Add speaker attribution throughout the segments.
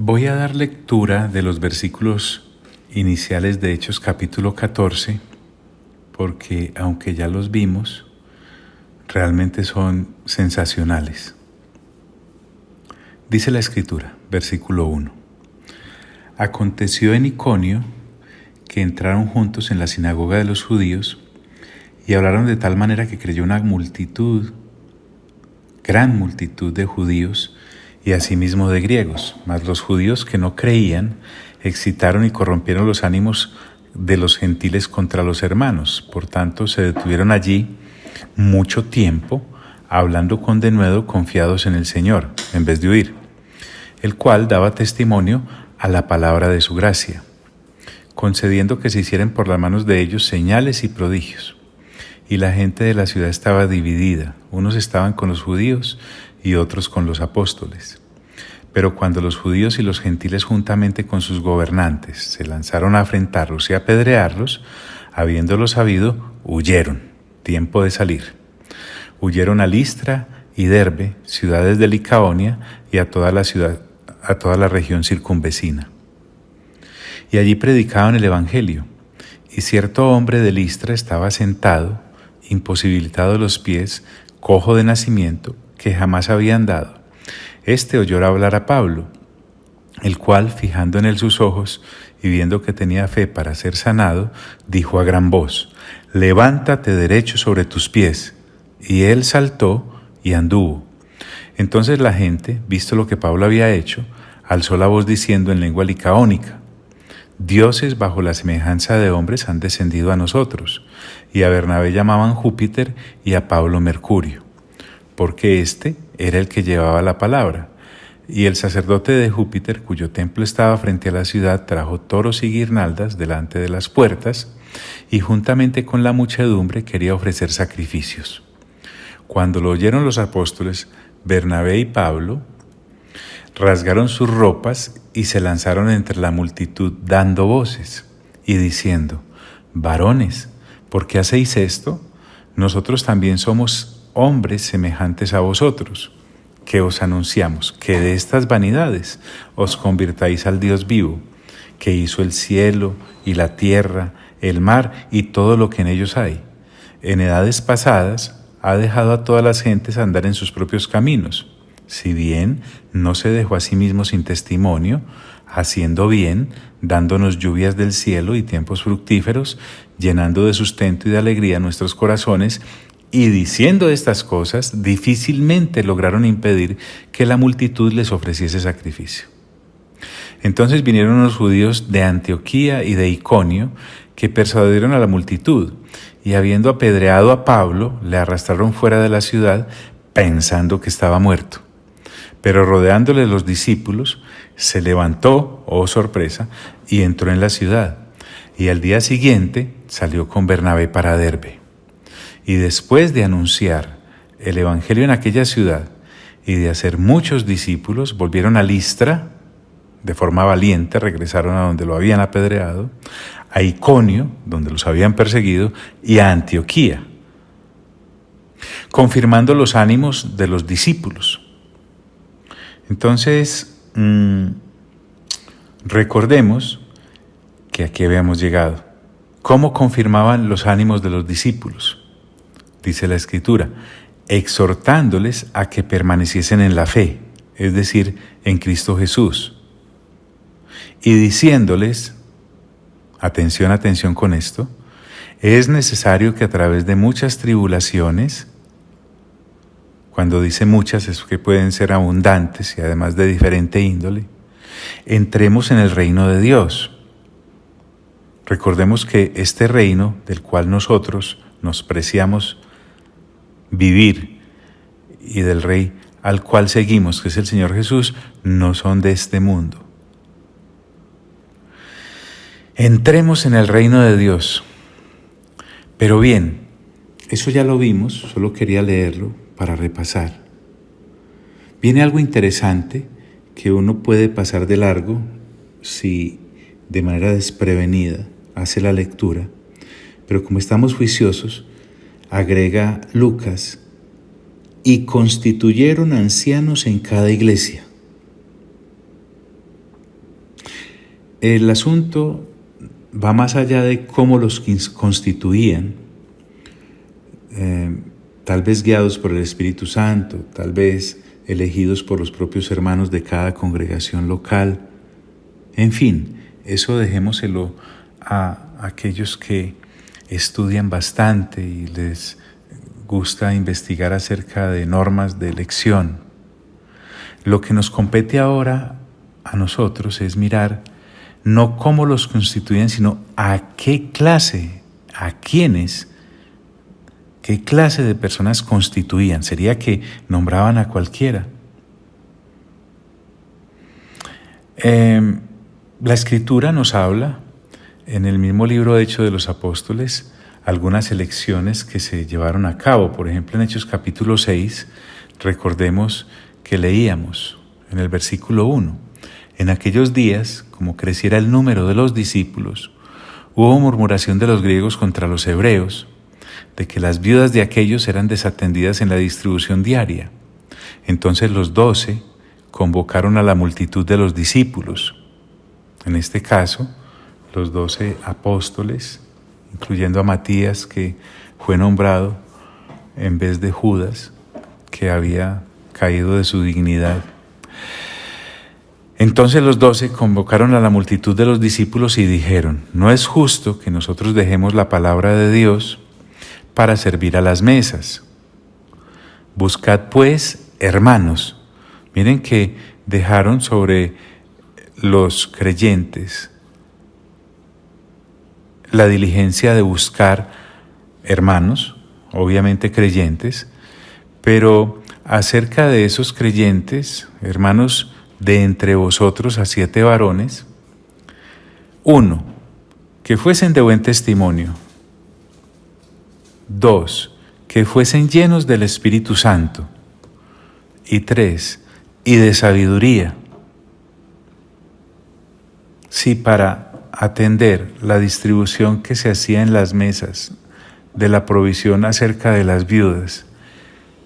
Speaker 1: Voy a dar lectura de los versículos iniciales de Hechos capítulo 14, porque aunque ya los vimos, realmente son sensacionales. Dice la Escritura, versículo 1. Aconteció en Iconio que entraron juntos en la sinagoga de los judíos y hablaron de tal manera que creyó una multitud, gran multitud de judíos y asimismo de griegos. Mas los judíos que no creían excitaron y corrompieron los ánimos de los gentiles contra los hermanos. Por tanto, se detuvieron allí mucho tiempo, hablando con denuedo, confiados en el Señor, en vez de huir, el cual daba testimonio a la palabra de su gracia, concediendo que se hicieran por las manos de ellos señales y prodigios. Y la gente de la ciudad estaba dividida, unos estaban con los judíos y otros con los apóstoles. Pero cuando los judíos y los gentiles juntamente con sus gobernantes se lanzaron a afrentarlos y a apedrearlos, habiéndolo sabido, huyeron. Tiempo de salir. Huyeron a Listra y Derbe, ciudades de Licaonia, y a toda la región circunvecina. Y allí predicaban el evangelio. Y cierto hombre de Listra estaba sentado, imposibilitado de los pies, cojo de nacimiento, que jamás había andado. Este oyó hablar a Pablo, el cual, fijando en él sus ojos y viendo que tenía fe para ser sanado, dijo a gran voz: «Levántate derecho sobre tus pies». Y él saltó y anduvo. Entonces la gente, visto lo que Pablo había hecho, alzó la voz diciendo en lengua licaónica: «Dioses bajo la semejanza de hombres han descendido a nosotros». Y a Bernabé llamaban Júpiter y a Pablo Mercurio, porque éste era el que llevaba la palabra. Y el sacerdote de Júpiter, cuyo templo estaba frente a la ciudad, trajo toros y guirnaldas delante de las puertas, y juntamente con la muchedumbre quería ofrecer sacrificios. Cuando lo oyeron los apóstoles, Bernabé y Pablo rasgaron sus ropas y se lanzaron entre la multitud dando voces y diciendo: «Varones, ¿por qué hacéis esto? Nosotros también somos hombres semejantes a vosotros, que os anunciamos que de estas vanidades os convirtáis al Dios vivo, que hizo el cielo y la tierra, el mar y todo lo que en ellos hay. En edades pasadas ha dejado a todas las gentes andar en sus propios caminos, si bien no se dejó a sí mismo sin testimonio, haciendo bien, dándonos lluvias del cielo y tiempos fructíferos, llenando de sustento y de alegría nuestros corazones». Y diciendo estas cosas, difícilmente lograron impedir que la multitud les ofreciese sacrificio. Entonces vinieron los judíos de Antioquía y de Iconio, que persuadieron a la multitud, y habiendo apedreado a Pablo, le arrastraron fuera de la ciudad, pensando que estaba muerto. Pero rodeándole los discípulos, se levantó, oh sorpresa, y entró en la ciudad. Y al día siguiente salió con Bernabé para Derbe. Y después de anunciar el evangelio en aquella ciudad y de hacer muchos discípulos, volvieron a Listra, de forma valiente regresaron a donde lo habían apedreado, a Iconio, donde los habían perseguido, y a Antioquía, confirmando los ánimos de los discípulos. Entonces, recordemos que aquí habíamos llegado. ¿Cómo confirmaban los ánimos de los discípulos? Dice la Escritura: exhortándoles a que permaneciesen en la fe, es decir, en Cristo Jesús, y diciéndoles, atención con esto, es necesario que a través de muchas tribulaciones, cuando dice muchas es que pueden ser abundantes y además de diferente índole, entremos en el reino de Dios. Recordemos que este reino del cual nosotros nos preciamos vivir y del Rey al cual seguimos, que es el Señor Jesús, no son de este mundo. Entremos en el reino de Dios. Pero bien, eso ya lo vimos, solo quería leerlo para repasar. Viene algo interesante que uno puede pasar de largo si de manera desprevenida hace la lectura, pero como estamos juiciosos, agrega Lucas: y constituyeron ancianos en cada iglesia. El asunto va más allá de cómo los constituían, tal vez guiados por el Espíritu Santo, tal vez elegidos por los propios hermanos de cada congregación local. En fin, eso dejémoselo a aquellos que estudian bastante y les gusta investigar acerca de normas de elección. Lo que nos compete ahora a nosotros es mirar no cómo los constituían, sino a qué clase, a quiénes, qué clase de personas constituían. Sería que nombraban a cualquiera. La Escritura nos habla, en el mismo libro de Hechos de los Apóstoles, algunas elecciones que se llevaron a cabo. Por ejemplo, en Hechos capítulo 6, recordemos que leíamos en el versículo 1, en aquellos días, como creciera el número de los discípulos, hubo murmuración de los griegos contra los hebreos, de que las viudas de aquellos eran desatendidas en la distribución diaria. Entonces los 12 convocaron a la multitud de los discípulos, en este caso, los 12 apóstoles, incluyendo a Matías, que fue nombrado en vez de Judas, que había caído de su dignidad. Entonces los 12 convocaron a la multitud de los discípulos y dijeron: no es justo que nosotros dejemos la palabra de Dios para servir a las mesas. Buscad pues, hermanos. Miren que dejaron sobre los creyentes la diligencia de buscar hermanos, obviamente creyentes, pero acerca de esos creyentes, hermanos, de entre vosotros a 7 varones, 1, que fuesen de buen testimonio, 2, que fuesen llenos del Espíritu Santo, y 3, y de sabiduría. Si para atender la distribución que se hacía en las mesas de la provisión acerca de las viudas,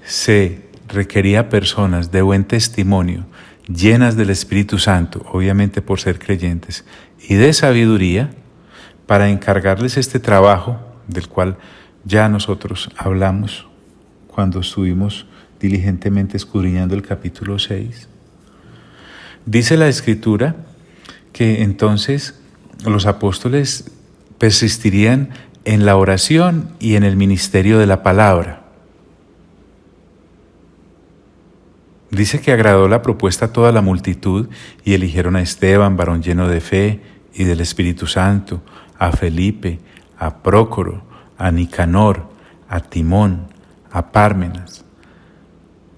Speaker 1: se requería personas de buen testimonio, llenas del Espíritu Santo, obviamente por ser creyentes, y de sabiduría, para encargarles este trabajo, del cual ya nosotros hablamos cuando estuvimos diligentemente escudriñando el capítulo 6. Dice la Escritura que entonces los apóstoles persistirían en la oración y en el ministerio de la palabra. Dice que agradó la propuesta a toda la multitud y eligieron a Esteban, varón lleno de fe y del Espíritu Santo, a Felipe, a Prócoro, a Nicanor, a Timón, a Pármenas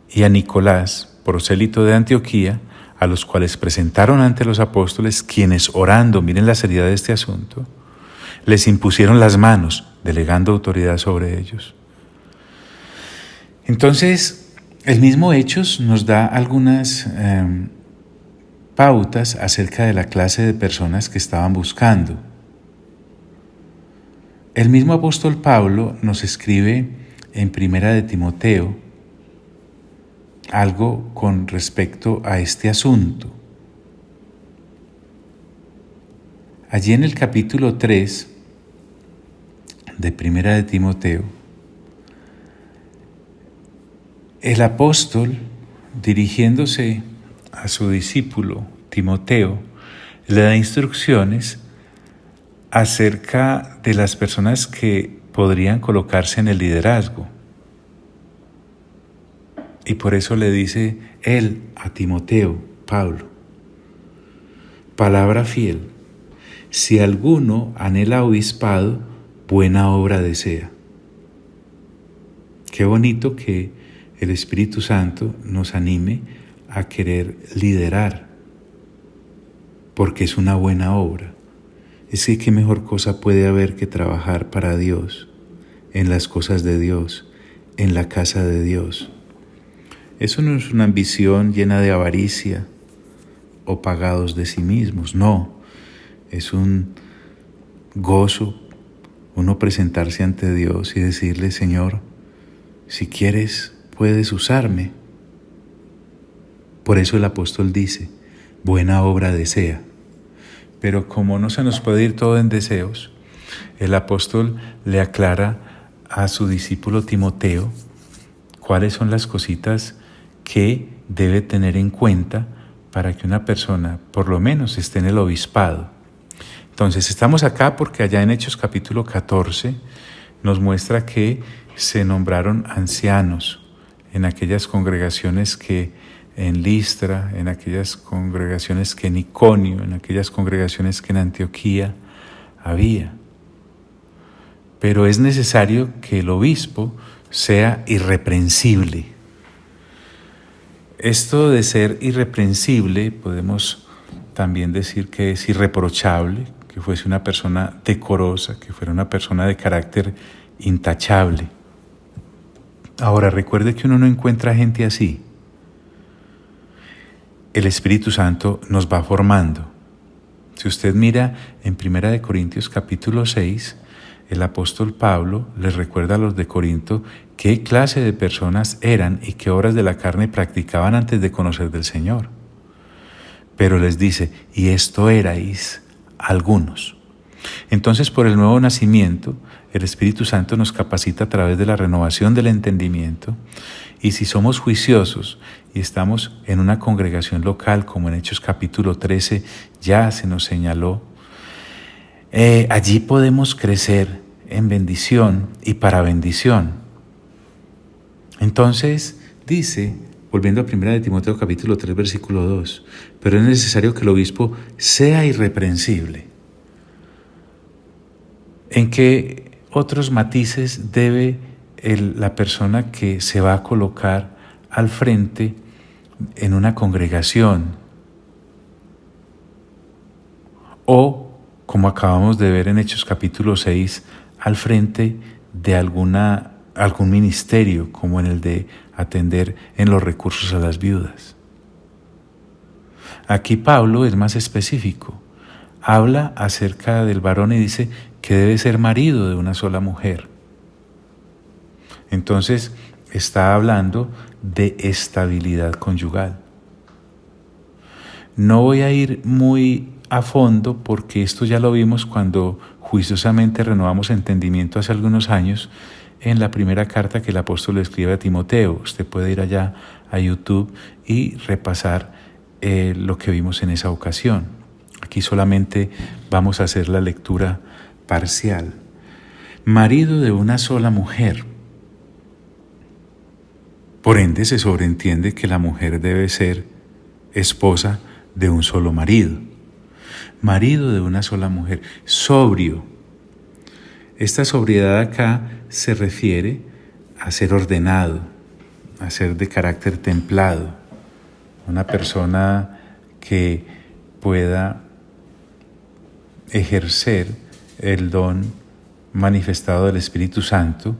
Speaker 1: y a Nicolás, prosélito de Antioquía, a los cuales presentaron ante los apóstoles, quienes orando, miren la seriedad de este asunto, les impusieron las manos, delegando autoridad sobre ellos. Entonces, el mismo Hechos nos da algunas pautas acerca de la clase de personas que estaban buscando. El mismo apóstol Pablo nos escribe en Primera de Timoteo algo con respecto a este asunto. Allí en el capítulo 3 de Primera de Timoteo, el apóstol, dirigiéndose a su discípulo Timoteo, le da instrucciones acerca de las personas que podrían colocarse en el liderazgo. Y por eso le dice él a Timoteo, Pablo: palabra fiel, si alguno anhela obispado, buena obra desea. Qué bonito que el Espíritu Santo nos anime a querer liderar, porque es una buena obra. Es que qué mejor cosa puede haber que trabajar para Dios, en las cosas de Dios, en la casa de Dios. Eso no es una ambición llena de avaricia o pagados de sí mismos, no. Es un gozo uno presentarse ante Dios y decirle: Señor, si quieres, puedes usarme. Por eso el apóstol dice: buena obra desea. Pero como no se nos puede ir todo en deseos, el apóstol le aclara a su discípulo Timoteo cuáles son las cositas que debe tener en cuenta para que una persona por lo menos esté en el obispado. Entonces estamos acá porque allá en Hechos capítulo 14 nos muestra que se nombraron ancianos en aquellas congregaciones que en Listra, en aquellas congregaciones que en Iconio, en aquellas congregaciones que en Antioquía había. Pero es necesario que el obispo sea irreprensible. Esto de ser irreprensible, podemos también decir que es irreprochable, que fuese una persona decorosa, que fuera una persona de carácter intachable. Ahora, recuerde que uno no encuentra gente así. El Espíritu Santo nos va formando. Si usted mira en 1 Corintios capítulo 6, el apóstol Pablo les recuerda a los de Corinto qué clase de personas eran y qué obras de la carne practicaban antes de conocer del Señor. Pero les dice, y esto erais algunos. Entonces, por el nuevo nacimiento, el Espíritu Santo nos capacita a través de la renovación del entendimiento. Y si somos juiciosos y estamos en una congregación local, como en Hechos capítulo 13 ya se nos señaló, allí podemos crecer en bendición y para bendición. Entonces dice, volviendo a 1 Timoteo capítulo 3 versículo 2, pero es necesario que el obispo sea irreprensible. ¿En qué otros matices debe la persona que se va a colocar al frente en una congregación? O, como acabamos de ver en Hechos capítulo 6, al frente de algún ministerio, como en el de atender en los recursos a las viudas. Aquí Pablo es más específico. Habla acerca del varón y dice que debe ser marido de una sola mujer. Entonces está hablando de estabilidad conyugal. No voy a ir muy a fondo porque esto ya lo vimos cuando juiciosamente renovamos entendimiento hace algunos años en la primera carta que el apóstol le escribe a Timoteo. Usted puede ir allá a YouTube y repasar lo que vimos en esa ocasión. Aquí solamente vamos a hacer la lectura parcial. Marido de una sola mujer. Por ende, se sobreentiende que la mujer debe ser esposa de un solo marido. Marido de una sola mujer. Sobrio. Esta sobriedad acá se refiere a ser ordenado, a ser de carácter templado. Una persona que pueda ejercer el don manifestado del Espíritu Santo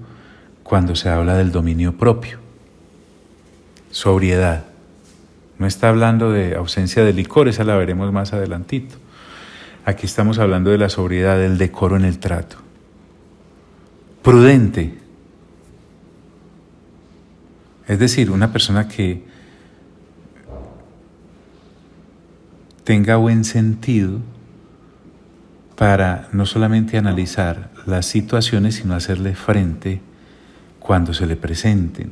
Speaker 1: cuando se habla del dominio propio. Sobriedad. No está hablando de ausencia de licor, esa la veremos más adelantito. Aquí estamos hablando de la sobriedad, del decoro en el trato. Prudente. Es decir, una persona que tenga buen sentido para no solamente analizar las situaciones, sino hacerle frente cuando se le presenten.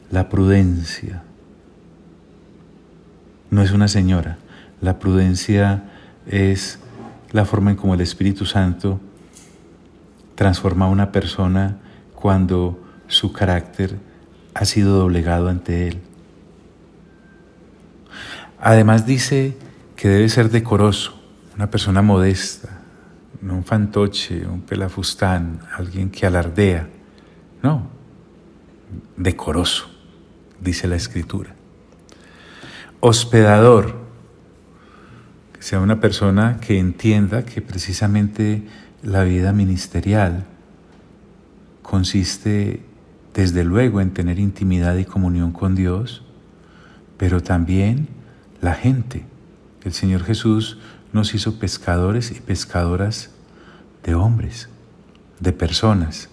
Speaker 1: La prudencia. No es una señora. La prudencia es la forma en cómo el Espíritu Santo transforma a una persona cuando su carácter ha sido doblegado ante Él. Además dice que debe ser decoroso, una persona modesta, no un fantoche, un pelafustán, alguien que alardea. No, decoroso, dice la Escritura. Hospedador, que sea una persona que entienda que precisamente la vida ministerial consiste desde luego en tener intimidad y comunión con Dios, pero también la gente. El Señor Jesús nos hizo pescadores y pescadoras de hombres, de personas.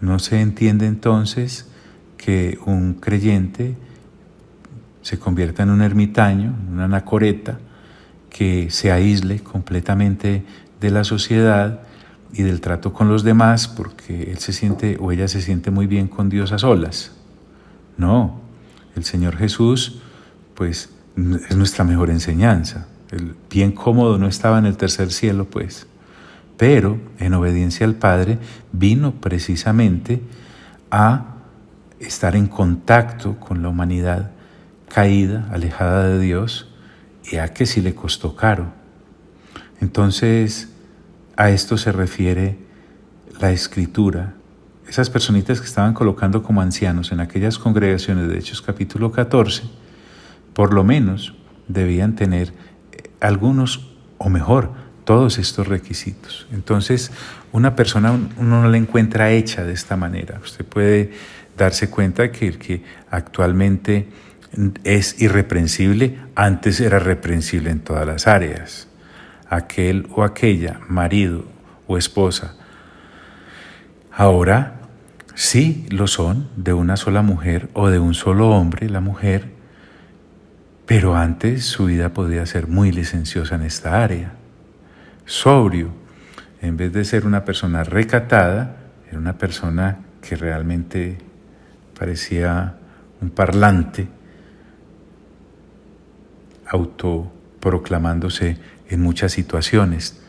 Speaker 1: No se entiende entonces que un creyente se convierta en un ermitaño, en una anacoreta, que se aísle completamente de la sociedad y del trato con los demás porque él se siente o ella se siente muy bien con Dios a solas. No, el Señor Jesús pues es nuestra mejor enseñanza. El bien cómodo no estaba en el tercer cielo pues, pero en obediencia al Padre vino precisamente a estar en contacto con la humanidad caída, alejada de Dios, y a que sí le costó caro. Entonces, a esto se refiere la Escritura. Esas personitas que estaban colocando como ancianos en aquellas congregaciones de Hechos capítulo 14, por lo menos debían tener algunos, o mejor, todos estos requisitos. Entonces, una persona uno no la encuentra hecha de esta manera. Usted puede darse cuenta que el que actualmente es irreprensible, antes era reprensible en todas las áreas. Aquel o aquella, marido o esposa, ahora sí lo son de una sola mujer o de un solo hombre, la mujer, pero antes su vida podía ser muy licenciosa en esta área. Sobrio, en vez de ser una persona recatada, era una persona que realmente parecía un parlante, autoproclamándose en muchas situaciones.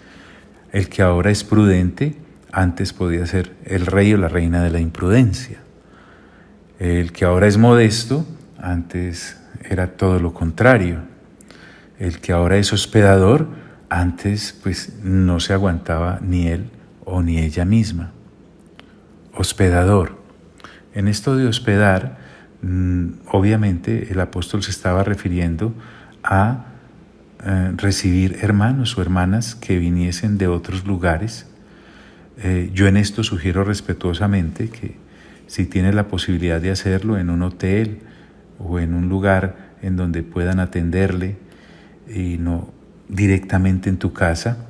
Speaker 1: El que ahora es prudente, antes podía ser el rey o la reina de la imprudencia. El que ahora es modesto, antes era todo lo contrario. El que ahora es hospedador, antes pues no se aguantaba ni él o ni ella misma. Hospedador. En esto de hospedar, obviamente el apóstol se estaba refiriendo a recibir hermanos o hermanas que viniesen de otros lugares. Yo en esto sugiero respetuosamente que si tienes la posibilidad de hacerlo en un hotel o en un lugar en donde puedan atenderle y no directamente en tu casa,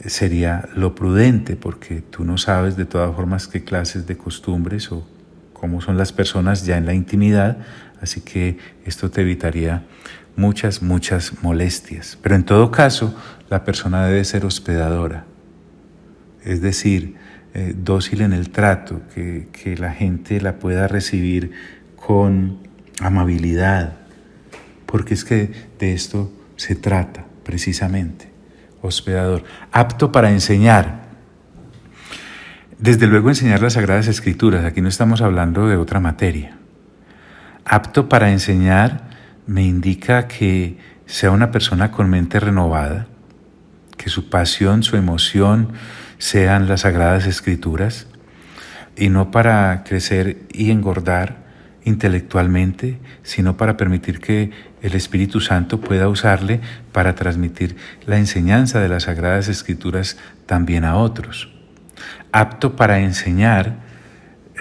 Speaker 1: sería lo prudente, porque tú no sabes de todas formas qué clases de costumbres o cómo son las personas ya en la intimidad, así que esto te evitaría muchas molestias. Pero en todo caso, la persona debe ser hospedadora, es decir, dócil en el trato, que la gente la pueda recibir con amabilidad, porque es que de esto se trata precisamente. Hospedador, apto para enseñar. Desde luego enseñar las Sagradas Escrituras, aquí no estamos hablando de otra materia. Apto para enseñar me indica que sea una persona con mente renovada, que su pasión, su emoción sean las Sagradas Escrituras, y no para crecer y engordar intelectualmente, sino para permitir que el Espíritu Santo pueda usarle para transmitir la enseñanza de las Sagradas Escrituras también a otros. Apto para enseñar,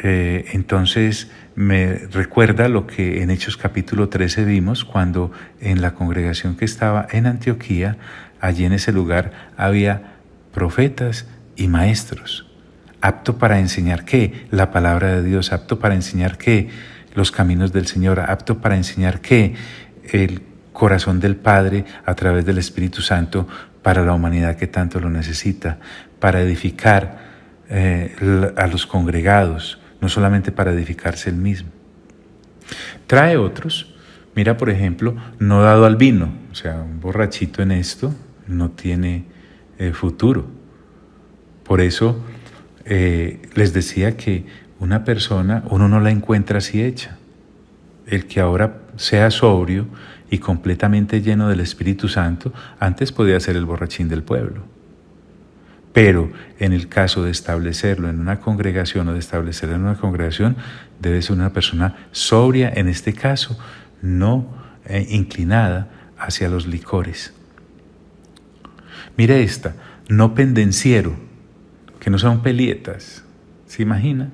Speaker 1: entonces me recuerda lo que en Hechos capítulo 13 vimos cuando en la congregación que estaba en Antioquía, allí en ese lugar había profetas y maestros. Apto para enseñar ¿qué? La palabra de Dios. Apto para enseñar ¿qué? Los caminos del Señor. Apto para enseñar ¿qué? El corazón del Padre a través del Espíritu Santo para la humanidad que tanto lo necesita, para edificar a los congregados, no solamente para edificarse él mismo. Trae otros. Mira, por ejemplo, no dado al vino, o sea, un borrachito en esto no tiene futuro. Por eso les decía que una persona, uno no la encuentra así hecha. El que ahora sea sobrio y completamente lleno del Espíritu Santo, antes podía ser el borrachín del pueblo. Pero en el caso de establecerlo en una congregación o de establecerlo en una congregación, debe ser una persona sobria, en este caso, no inclinada hacia los licores. Mire esta, no pendenciero, que no son pelietas. ¿Se imagina?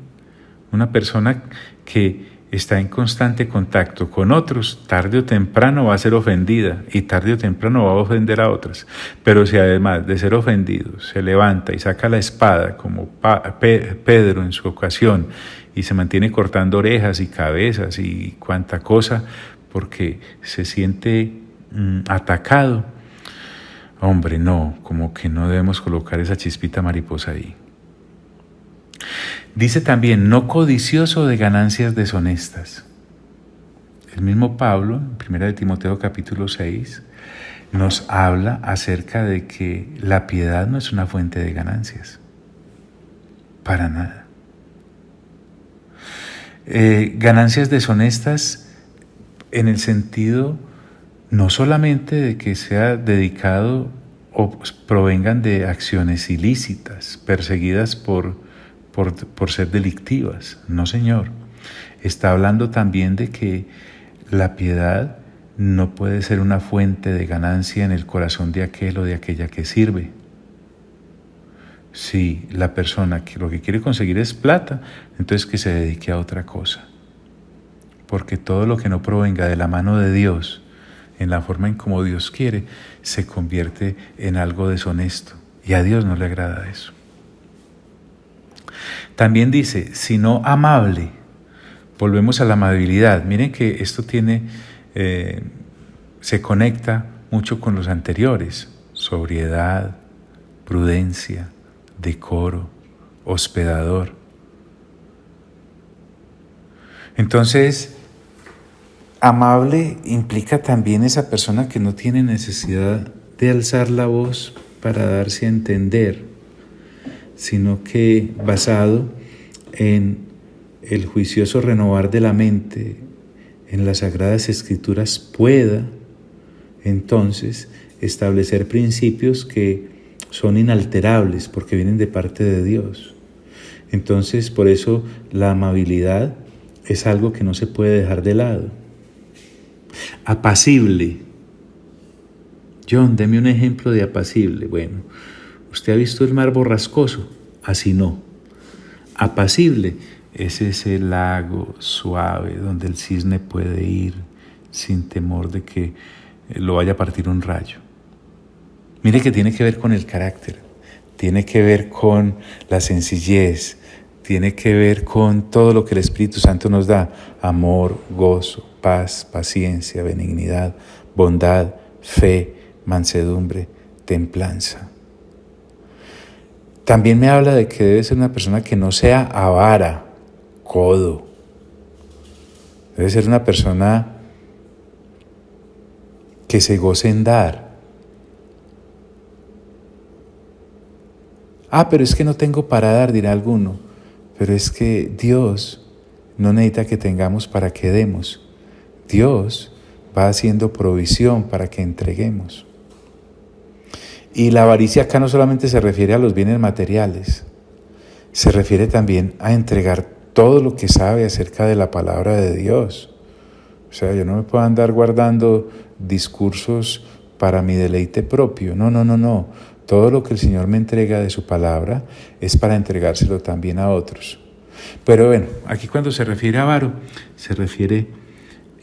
Speaker 1: Una persona que está en constante contacto con otros, tarde o temprano va a ser ofendida y tarde o temprano va a ofender a otras. Pero si además de ser ofendido se levanta y saca la espada como Pedro en su ocasión y se mantiene cortando orejas y cabezas y cuanta cosa porque se siente atacado, Hombre, no, como que no debemos colocar esa chispita mariposa ahí. Dice también, no codicioso de ganancias deshonestas. El mismo Pablo, en 1 de Timoteo capítulo 6, nos habla acerca de que la piedad no es una fuente de ganancias. Para nada. Ganancias deshonestas en el sentido no solamente de que sea dedicado o provengan de acciones ilícitas, perseguidas por ser delictivas. No, señor. Está hablando también de que la piedad no puede ser una fuente de ganancia en el corazón de aquel o de aquella que sirve. Si la persona que lo que quiere conseguir es plata, entonces que se dedique a otra cosa. Porque todo lo que no provenga de la mano de Dios, en la forma en como Dios quiere, se convierte en algo deshonesto. Y a Dios no le agrada eso. También dice, sino amable. Volvemos a la amabilidad. Miren que esto se conecta mucho con los anteriores. Sobriedad, prudencia, decoro, hospedador. Entonces, amable implica también esa persona que no tiene necesidad de alzar la voz para darse a entender, sino que basado en el juicioso renovar de la mente, en las Sagradas Escrituras, pueda entonces establecer principios que son inalterables porque vienen de parte de Dios. Entonces, por eso la amabilidad es algo que no se puede dejar de lado. Apacible. John, deme un ejemplo de apacible. Bueno, ¿usted ha visto el mar borrascoso? Así no. Apacible es ese lago suave donde el cisne puede ir sin temor de que lo vaya a partir un rayo. Mire que tiene que ver con el carácter, tiene que ver con la sencillez, tiene que ver con todo lo que el Espíritu Santo nos da: amor, gozo, paz, paciencia, benignidad, bondad, fe, mansedumbre, templanza. También me habla de que debe ser una persona que no sea avara, codo. Debe ser una persona que se goce en dar. Pero es que no tengo para dar, dirá alguno. Pero es que Dios no necesita que tengamos para que demos. Dios va haciendo provisión para que entreguemos. Y la avaricia acá no solamente se refiere a los bienes materiales, se refiere también a entregar todo lo que sabe acerca de la palabra de Dios. O sea, yo no me puedo andar guardando discursos para mi deleite propio. No. Todo lo que el Señor me entrega de su palabra es para entregárselo también a otros. Pero bueno, aquí cuando se refiere a avaro, se refiere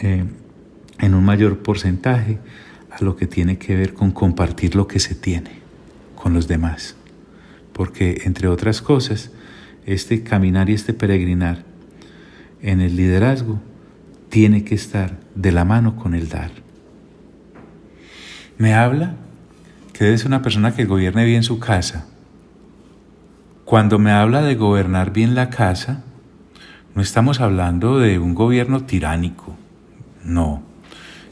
Speaker 1: en un mayor porcentaje a lo que tiene que ver con compartir lo que se tiene con los demás. Porque, entre otras cosas, este caminar y este peregrinar en el liderazgo tiene que estar de la mano con el dar. Me habla que debe ser una persona que gobierne bien su casa. Cuando me habla de gobernar bien la casa, no estamos hablando de un gobierno tiránico, no.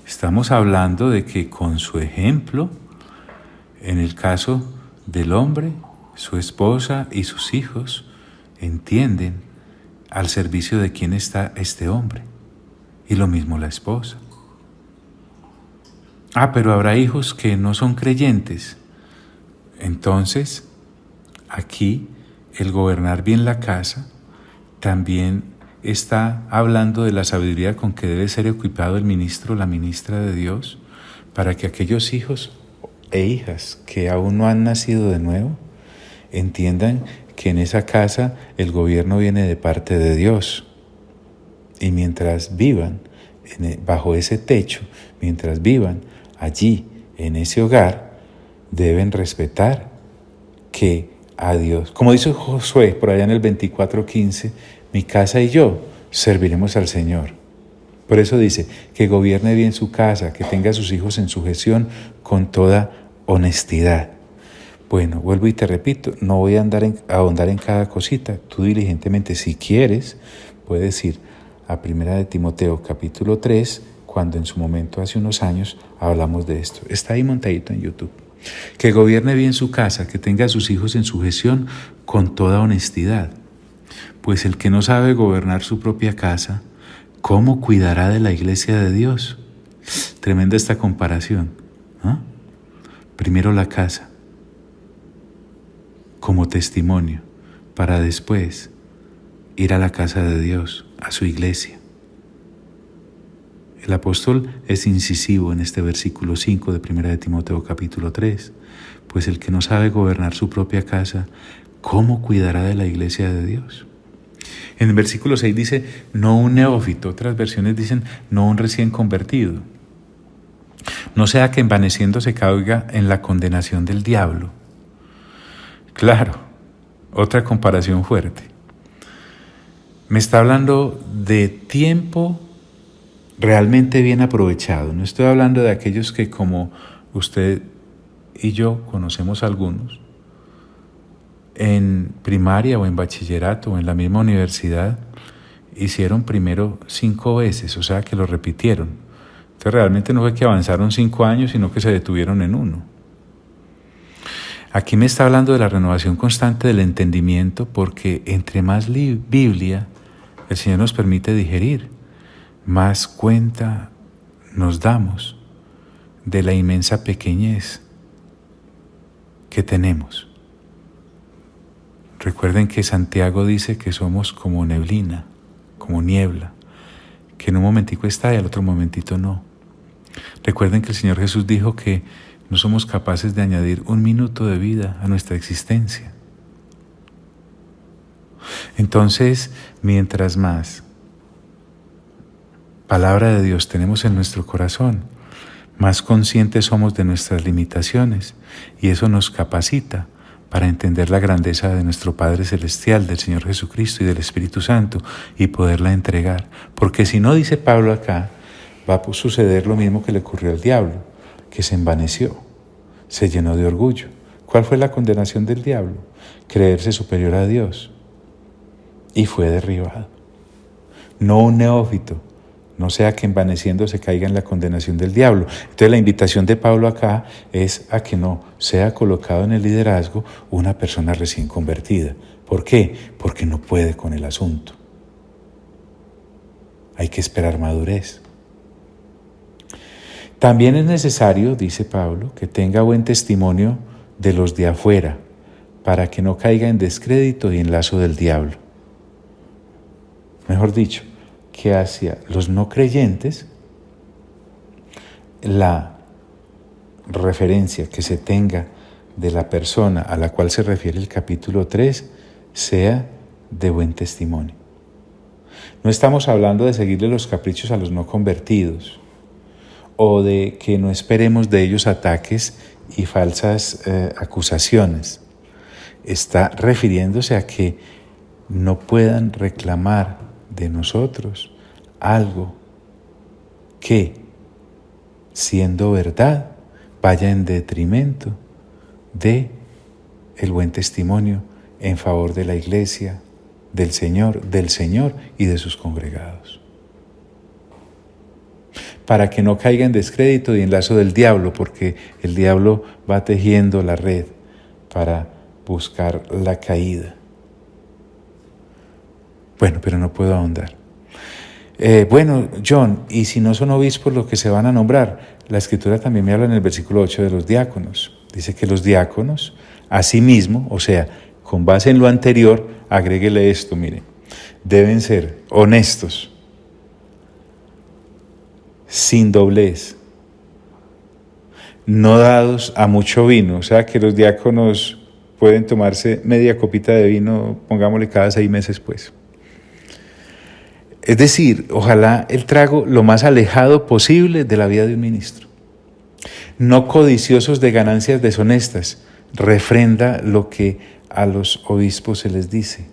Speaker 1: Estamos hablando de que con su ejemplo, en el caso del hombre, su esposa y sus hijos entienden al servicio de quién está este hombre. Y lo mismo la esposa. Pero habrá hijos que no son creyentes. Entonces, aquí el gobernar bien la casa también está hablando de la sabiduría con que debe ser equipado el ministro o la ministra de Dios para que aquellos hijos e hijas que aún no han nacido de nuevo entiendan que en esa casa el gobierno viene de parte de Dios. Y mientras vivan bajo ese techo, mientras vivan allí, en ese hogar, deben respetar que a Dios, como dice Josué por allá en el 24:15, mi casa y yo serviremos al Señor. Por eso dice que gobierne bien su casa, que tenga a sus hijos en sujeción con toda honestidad. Bueno, vuelvo y te repito, no voy a ahondar en cada cosita. Tú diligentemente, si quieres, puedes ir a 1 de Timoteo capítulo 3, cuando en su momento hace unos años hablamos de esto. Está ahí montadito en YouTube. Que gobierne bien su casa, que tenga a sus hijos en sujeción con toda honestidad. Pues el que no sabe gobernar su propia casa, ¿cómo cuidará de la iglesia de Dios? Tremenda esta comparación, ¿no? Primero la casa, como testimonio, para después ir a la casa de Dios, a su iglesia. El apóstol es incisivo en este versículo 5 de 1 de Timoteo capítulo 3, pues el que no sabe gobernar su propia casa, ¿cómo cuidará de la iglesia de Dios? En el versículo 6 dice, no un neófito, otras versiones dicen, no un recién convertido. No sea que envaneciéndose caiga en la condenación del diablo. Claro, otra comparación fuerte. Me está hablando de tiempo realmente bien aprovechado. No estoy hablando de aquellos que, como usted y yo conocemos algunos, en primaria o en bachillerato o en la misma universidad, hicieron primero 5 veces, o sea que lo repitieron. Entonces realmente no fue que avanzaron 5 años, sino que se detuvieron en 1. Aquí me está hablando de la renovación constante del entendimiento, porque entre más Biblia el Señor nos permite digerir, más cuenta nos damos de la inmensa pequeñez que tenemos. Recuerden que Santiago dice que somos como neblina, como niebla, que en un momentico está y al otro momentito no. Recuerden que el Señor Jesús dijo que no somos capaces de añadir 1 minuto de vida a nuestra existencia. Entonces, mientras más palabra de Dios tenemos en nuestro corazón, más conscientes somos de nuestras limitaciones, y eso nos capacita para entender la grandeza de nuestro Padre Celestial, del Señor Jesucristo y del Espíritu Santo, y poderla entregar. Porque si no, dice Pablo acá, va a suceder lo mismo que le ocurrió al diablo, que se envaneció, se llenó de orgullo. ¿Cuál fue la condenación del diablo? Creerse superior a Dios, y fue derribado. No un neófito, no sea que envaneciendo se caiga en la condenación del diablo. Entonces la invitación de Pablo acá es a que no sea colocado en el liderazgo una persona recién convertida. ¿Por qué? Porque no puede con el asunto. Hay que esperar madurez. También es necesario, dice Pablo, que tenga buen testimonio de los de afuera, para que no caiga en descrédito y en lazo del diablo. Mejor dicho, que hacia los no creyentes, la referencia que se tenga de la persona a la cual se refiere el capítulo 3 sea de buen testimonio. No estamos hablando de seguirle los caprichos a los no convertidos o de que no esperemos de ellos ataques y falsas acusaciones. Está refiriéndose a que no puedan reclamar de nosotros algo que, siendo verdad, vaya en detrimento de el buen testimonio en favor de la iglesia, del Señor y de sus congregados. Para que no caiga en descrédito y en lazo del diablo, porque el diablo va tejiendo la red para buscar la caída. Bueno, pero no puedo ahondar. Bueno, John, ¿y si no son obispos los que se van a nombrar? La Escritura también me habla en el versículo 8 de los diáconos. Dice que los diáconos, asimismo, o sea, con base en lo anterior, agréguele esto, mire, deben ser honestos, sin doblez, no dados a mucho vino, o sea que los diáconos pueden tomarse media copita de vino, pongámosle cada 6 meses pues. Es decir, ojalá el trago lo más alejado posible de la vida de un ministro. No codiciosos de ganancias deshonestas, refrenda lo que a los obispos se les dice.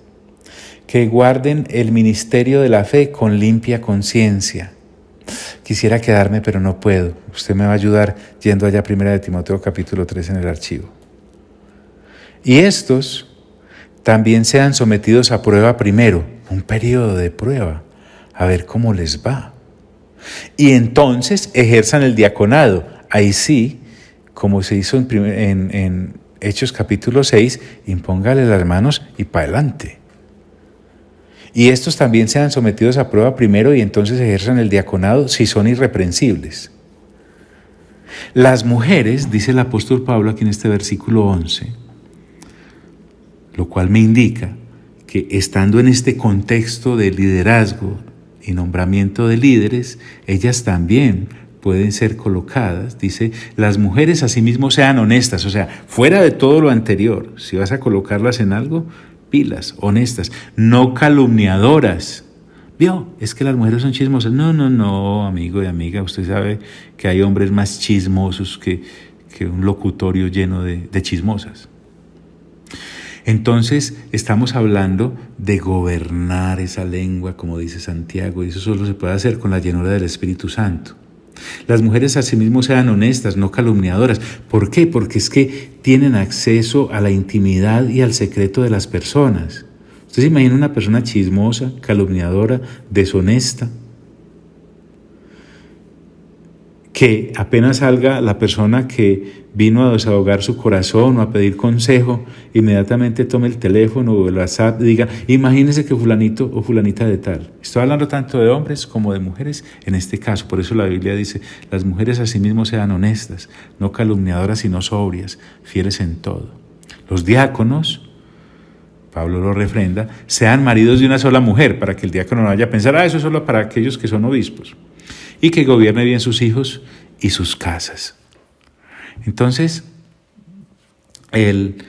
Speaker 1: Que guarden el ministerio de la fe con limpia conciencia. quisiera quedarme, pero no puedo. Usted me va a ayudar yendo allá a 1 Timoteo capítulo 3 en el archivo. Y estos también sean sometidos a prueba primero, un periodo de prueba, a ver cómo les va. Y entonces ejerzan el diaconado. Ahí sí, como se hizo en Hechos capítulo 6, impóngale las manos y para adelante. Y estos también sean sometidos a prueba primero y entonces ejerzan el diaconado si son irreprensibles. Las mujeres, dice el apóstol Pablo aquí en este versículo 11, lo cual me indica que estando en este contexto de liderazgo y nombramiento de líderes, ellas también pueden ser colocadas. Dice, las mujeres asimismo sean honestas, o sea, fuera de todo lo anterior, si vas a colocarlas en algo, pilas, honestas, no calumniadoras. ¿Vio? Es que las mujeres son chismosas. No, amigo y amiga, usted sabe que hay hombres más chismosos que un locutorio lleno de chismosas. Entonces estamos hablando de gobernar esa lengua, como dice Santiago, y eso solo se puede hacer con la llenura del Espíritu Santo. Las mujeres asimismo sean honestas, no calumniadoras. ¿Por qué? Porque es que tienen acceso a la intimidad y al secreto de las personas. ¿Usted se imagina una persona chismosa, calumniadora, deshonesta? Que apenas salga la persona que vino a desahogar su corazón o a pedir consejo, inmediatamente tome el teléfono o el WhatsApp y diga, imagínese que fulanito o fulanita de tal. Estoy hablando tanto de hombres como de mujeres en este caso. Por eso la Biblia dice, las mujeres asimismo sean honestas, no calumniadoras sino sobrias, fieles en todo. Los diáconos, Pablo lo refrenda, sean maridos de una sola mujer, para que el diácono no vaya a pensar, eso es solo para aquellos que son obispos. Y que gobierne bien sus hijos y sus casas. Entonces, el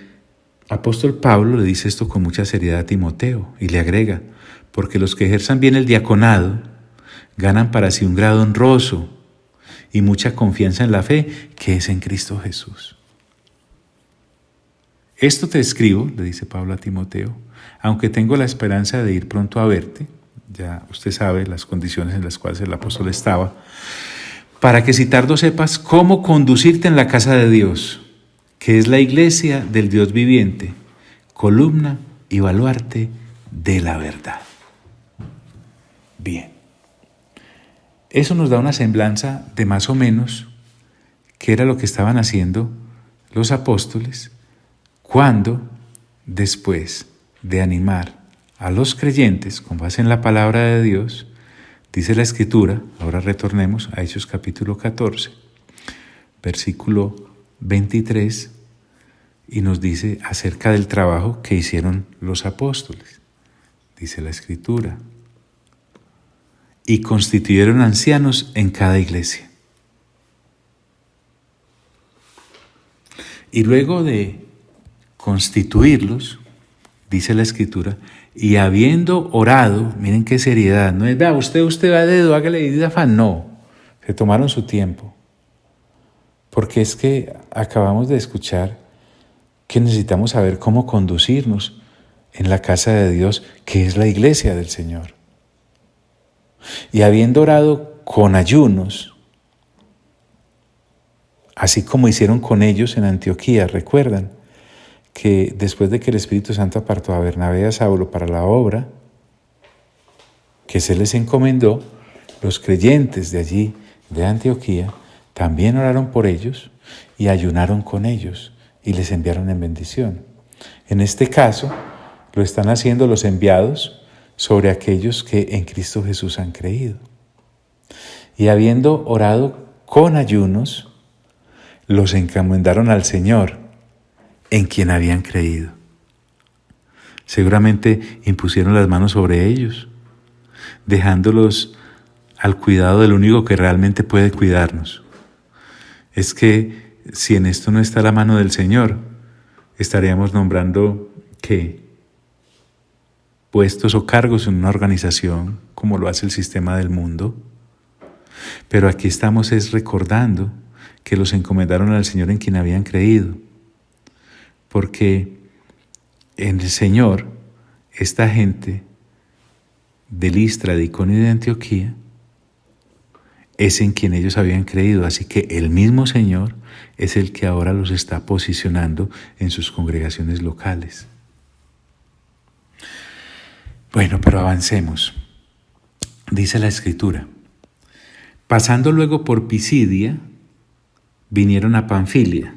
Speaker 1: apóstol Pablo le dice esto con mucha seriedad a Timoteo y le agrega, porque los que ejerzan bien el diaconado ganan para sí un grado honroso y mucha confianza en la fe que es en Cristo Jesús. Esto te escribo, le dice Pablo a Timoteo, aunque tengo la esperanza de ir pronto a verte, ya usted sabe las condiciones en las cuales el apóstol estaba, para que si tardo sepas cómo conducirte en la casa de Dios, que es la iglesia del Dios viviente, columna y baluarte de la verdad. Bien, eso nos da una semblanza de más o menos qué era lo que estaban haciendo los apóstoles cuando, después de animar a los creyentes con base en la palabra de Dios, dice la Escritura, ahora retornemos a Hechos capítulo 14, versículo 23, y nos dice acerca del trabajo que hicieron los apóstoles. Dice la Escritura, y constituyeron ancianos en cada iglesia. Y luego de constituirlos, dice la Escritura, y habiendo orado, miren qué seriedad, no es, vea, usted va a dedo, hágale de afán, no, se tomaron su tiempo, porque es que acabamos de escuchar que necesitamos saber cómo conducirnos en la casa de Dios, que es la iglesia del Señor. Y habiendo orado con ayunos, así como hicieron con ellos en Antioquía, recuerdan que después de que el Espíritu Santo apartó a Bernabé y a Saulo para la obra que se les encomendó, los creyentes de allí, de Antioquía, también oraron por ellos y ayunaron con ellos y les enviaron en bendición. En este caso, lo están haciendo los enviados sobre aquellos que en Cristo Jesús han creído. Y habiendo orado con ayunos, los encomendaron al Señor, en quien habían creído. Seguramente impusieron las manos sobre ellos, dejándolos al cuidado del único que realmente puede cuidarnos. Es que si en esto no está la mano del Señor, estaríamos nombrando ¿qué? Puestos o cargos en una organización, como lo hace el sistema del mundo. Pero aquí estamos es recordando que los encomendaron al Señor en quien habían creído. Porque en el Señor, esta gente de Listra, de Iconio y de Antioquía, es en quien ellos habían creído. Así que el mismo Señor es el que ahora los está posicionando en sus congregaciones locales. Bueno, pero avancemos. Dice la Escritura: pasando luego por Pisidia, vinieron a Panfilia.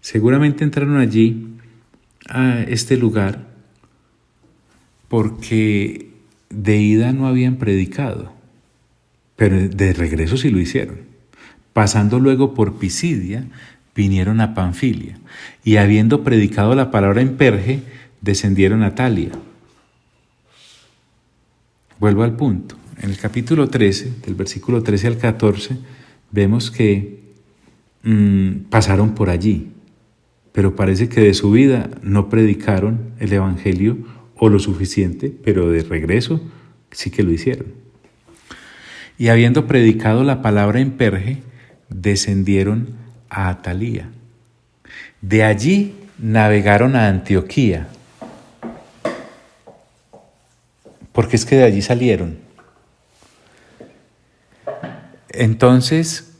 Speaker 1: Seguramente entraron allí a este lugar porque de ida no habían predicado, pero de regreso sí lo hicieron. Pasando luego por Pisidia, vinieron a Panfilia, y habiendo predicado la palabra en Perge, descendieron a Talia. Vuelvo al punto. En el capítulo 13, del versículo 13 al 14, vemos que pasaron por allí, pero parece que de su vida no predicaron el Evangelio o lo suficiente, pero de regreso sí que lo hicieron. Y habiendo predicado la palabra en Perge, descendieron a Atalía. De allí navegaron a Antioquía, porque es que de allí salieron. Entonces,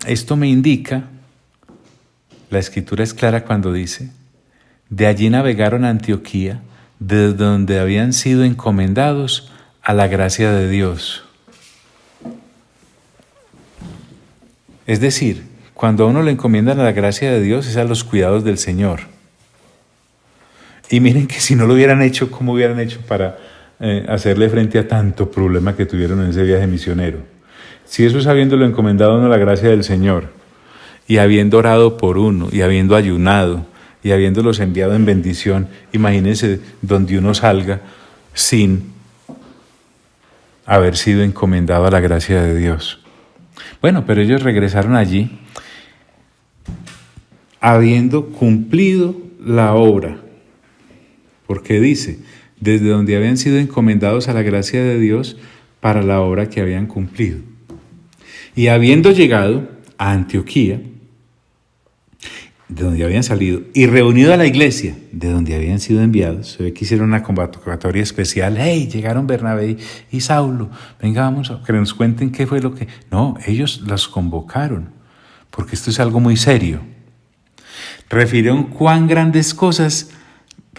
Speaker 1: esto me indica, la Escritura es clara cuando dice, de allí navegaron a Antioquía, desde donde habían sido encomendados a la gracia de Dios. Es decir, cuando a uno le encomiendan a la gracia de Dios es a los cuidados del Señor. Y miren que si no lo hubieran hecho, ¿cómo hubieran hecho para hacerle frente a tanto problema que tuvieron en ese viaje misionero? Si eso es habiéndolo encomendado a uno a la gracia del Señor, y habiendo orado por uno, y habiendo ayunado, y habiéndolos enviado en bendición, imagínense donde uno salga sin haber sido encomendado a la gracia de Dios. Bueno, pero ellos regresaron allí habiendo cumplido la obra, porque dice, desde donde habían sido encomendados a la gracia de Dios para la obra que habían cumplido. Y habiendo llegado a Antioquía, de donde habían salido, y reunido a la iglesia, de donde habían sido enviados, se ve que hicieron una convocatoria especial. ¡Hey! Llegaron Bernabé y Saulo, venga, vamos a que nos cuenten qué fue lo que... No, ellos los convocaron, porque esto es algo muy serio. Refirieron cuán grandes cosas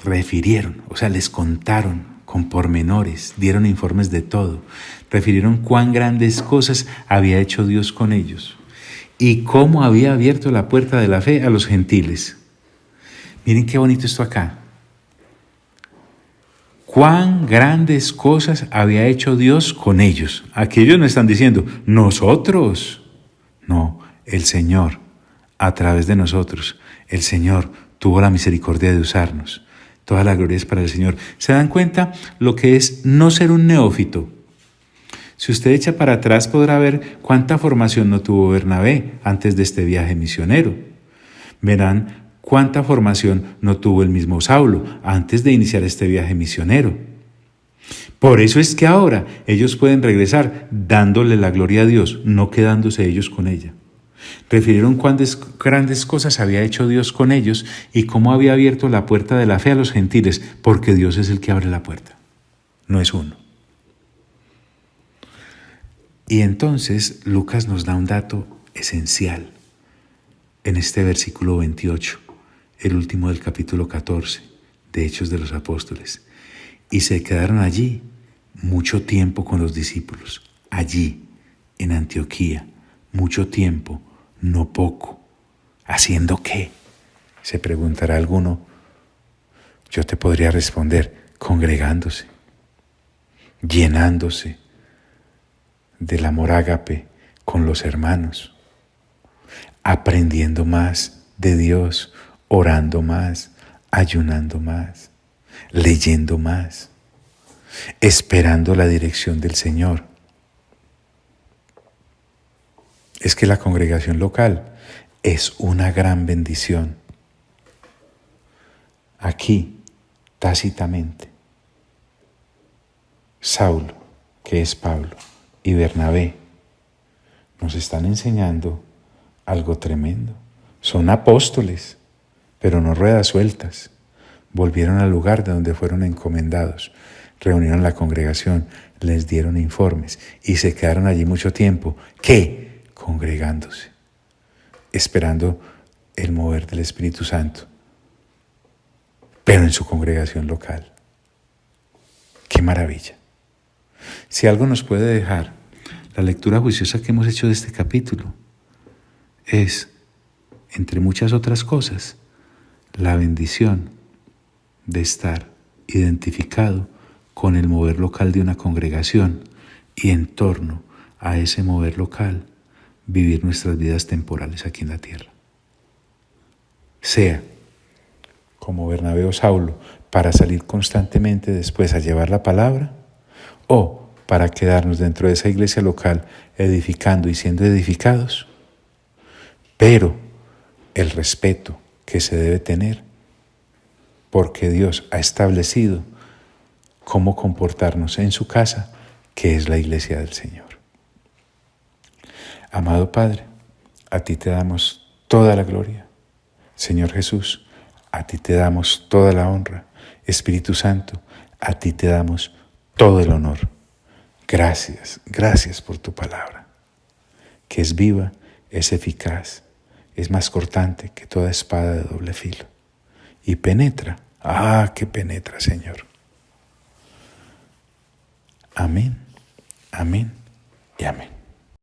Speaker 1: les contaron con pormenores, dieron informes de todo. Refirieron cuán grandes cosas había hecho Dios con ellos y cómo había abierto la puerta de la fe a los gentiles. Miren qué bonito esto acá. Cuán grandes cosas había hecho Dios con ellos. Aquí ellos no están diciendo, nosotros. No, el Señor, a través de nosotros, el Señor tuvo la misericordia de usarnos. Toda la gloria es para el Señor. ¿Se dan cuenta lo que es no ser un neófito? Si usted echa para atrás podrá ver cuánta formación no tuvo Bernabé antes de este viaje misionero. Verán cuánta formación no tuvo el mismo Saulo antes de iniciar este viaje misionero. Por eso es que ahora ellos pueden regresar dándole la gloria a Dios, no quedándose ellos con ella. Refirieron cuán grandes cosas había hecho Dios con ellos y cómo había abierto la puerta de la fe a los gentiles, porque Dios es el que abre la puerta, no es uno. Y entonces Lucas nos da un dato esencial en este versículo 28, el último del capítulo 14 de Hechos de los Apóstoles. Y se quedaron allí mucho tiempo con los discípulos, allí en Antioquía, mucho tiempo, no poco. ¿Haciendo qué? Se preguntará alguno. Yo te podría responder, congregándose, llenándose del amor ágape con los hermanos, aprendiendo más de Dios, orando más, ayunando más, leyendo más, esperando la dirección del Señor. Es que la congregación local es una gran bendición. Aquí, tácitamente, Saulo, que es Pablo, y Bernabé nos están enseñando algo tremendo. Son apóstoles, pero no ruedas sueltas. Volvieron al lugar de donde fueron encomendados. reunieron la congregación, les dieron informes y se quedaron allí mucho tiempo. ¿Qué? Congregándose, esperando el mover del Espíritu Santo, pero en su congregación local. ¡Qué maravilla! Si algo nos puede dejar la lectura juiciosa que hemos hecho de este capítulo, es, entre muchas otras cosas, la bendición de estar identificado con el mover local de una congregación y en torno a ese mover local vivir nuestras vidas temporales aquí en la tierra. Sea como Bernabé o Saulo, para salir constantemente después a llevar la palabra, o para quedarnos dentro de esa iglesia local edificando y siendo edificados, pero el respeto que se debe tener, porque Dios ha establecido cómo comportarnos en su casa, que es la iglesia del Señor. Amado Padre, a ti te damos toda la gloria. Señor Jesús, a ti te damos toda la honra. Espíritu Santo, a ti te damos todo el honor. Gracias, gracias por tu palabra, que es viva, es eficaz, es más cortante que toda espada de doble filo. Y penetra, que penetra, Señor. Amén, amén y amén.